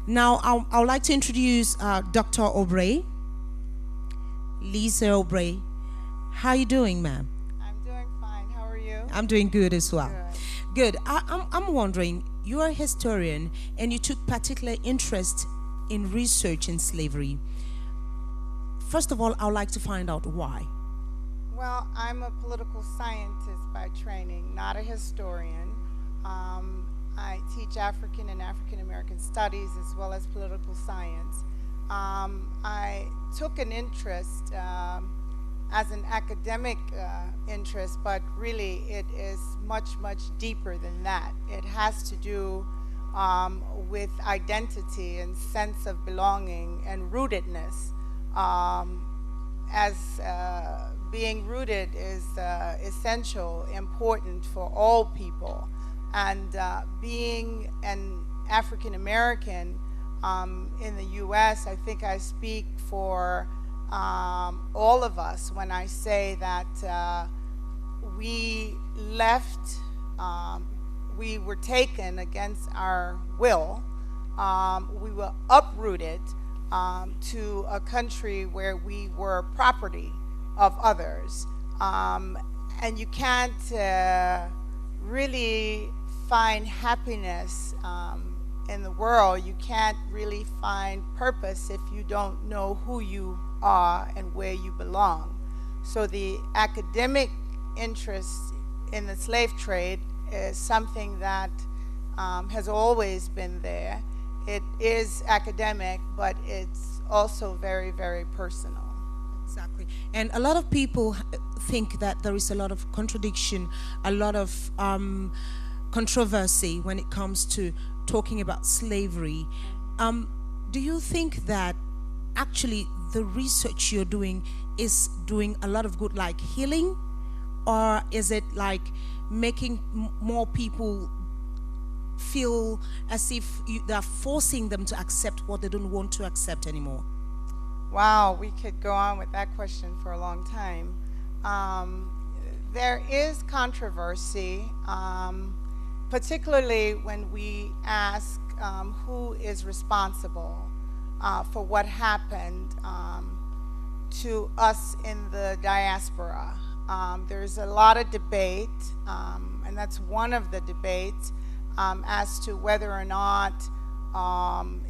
Now, I would like to introduce Dr. Aubrey, Lisa Aubrey. How are you doing, ma'am? I'm doing fine. How are you? I'm doing good as well. Good. Good. I'm wondering, you're a historian and you took particular interest in research in slavery. First of all, I would like to find out why. Well, I'm a political scientist by training, not a historian. I teach African and African American studies as well as political science. I took an interest as an academic interest, but really it is much, much deeper than that. It has to do with identity and sense of belonging and rootedness. As being rooted is essential, important for all people. And being an African American in the U.S., I think I speak for all of us when I say that we left, we were taken against our will. We were uprooted to a country where we were property of others. And you can't really find happiness in the world. You can't really find purpose if you don't know who you are and where you belong. So the academic interest in the slave trade is something that has always been there. It is academic, but it's also very, very personal. Exactly. And a lot of people think that there is a lot of contradiction, a lot of controversy when it comes to talking about slavery. Do you think that actually the research you're doing is doing a lot of good, like healing? Or is it like making more people feel as if they're forcing them to accept what they don't want to accept anymore? Wow, we could go on with that question for a long time. There is controversy, particularly when we ask who is responsible for what happened to us in the diaspora. There's a lot of debate, and that's one of the debates as to whether or not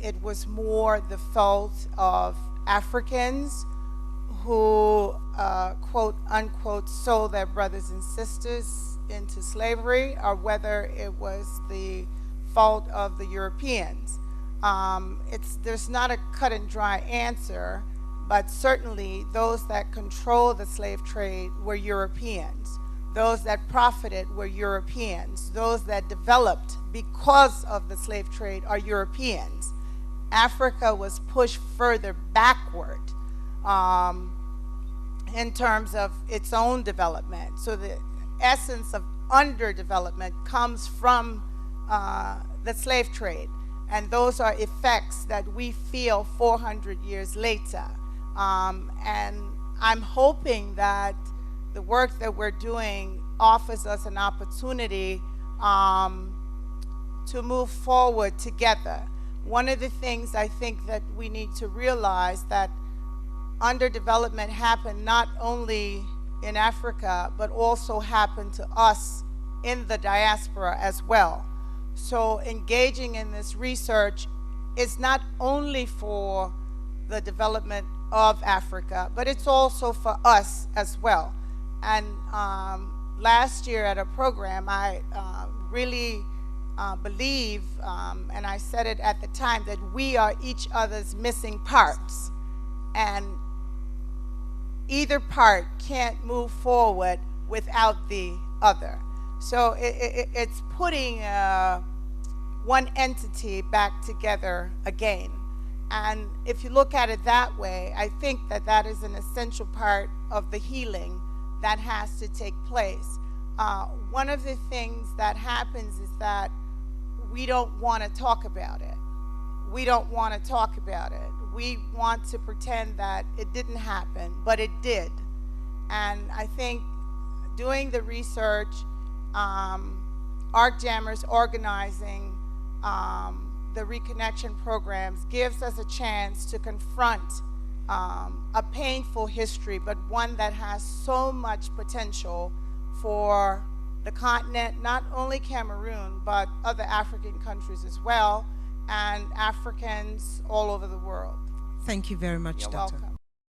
it was more the fault of Africans who, quote unquote, sold their brothers and sisters into slavery, or whether it was the fault of the Europeans. There's not a cut and dry answer, but certainly those that control the slave trade were Europeans. Those that profited were Europeans. Those that developed because of the slave trade are Europeans. Africa was pushed further backward in terms of its own development. So the essence of underdevelopment comes from the slave trade. And those are effects that we feel 400 years later. And I'm hoping that the work that we're doing offers us an opportunity to move forward together. One of the things I think that we need to realize that underdevelopment happened not only in Africa, but also happened to us in the diaspora as well. So engaging in this research is not only for the development of Africa, but it's also for us as well. And last year at a program, I really believe, and I said it at the time, that we are each other's missing parts. And either part can't move forward without the other. So it's putting one entity back together again. And if you look at it that way, I think that that is an essential part of the healing that has to take place. One of the things that happens is that we don't want to talk about it. We don't want to talk about it. We want to pretend that it didn't happen, but it did. And I think doing the research, ArcJammers organizing the Reconnection programs gives us a chance to confront a painful history, but one that has so much potential for the continent, not only Cameroon, but other African countries as well, and Africans all over the world. Thank you very much, You're Doctor. welcome.